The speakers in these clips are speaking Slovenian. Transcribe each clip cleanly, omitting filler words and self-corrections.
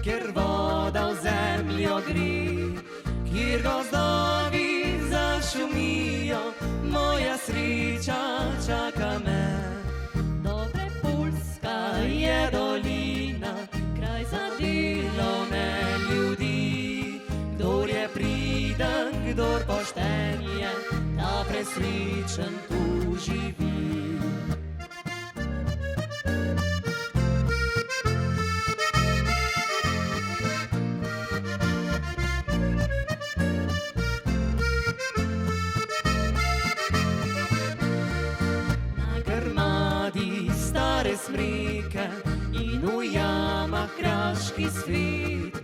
kjer voda v zemljo gri, kjer gozdovi zašumijo, moja sreča čaka me. Dobre Poljska Je dolina, kraj za delovne ljudi, kdor je priden, kdor pošten je, ta presrečen tu živi. Stare smreke in v jamah kraški svet,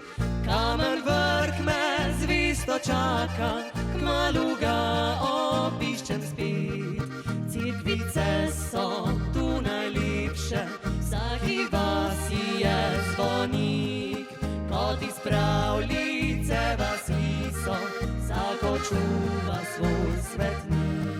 kamer vrh me zvesto čaka, kmalu ga obiščem spet. Cerkvice so tu najlepše, vsaki vasi je zvonik, kot iz pravljice vasi so, vsako čuva svoj svetnik.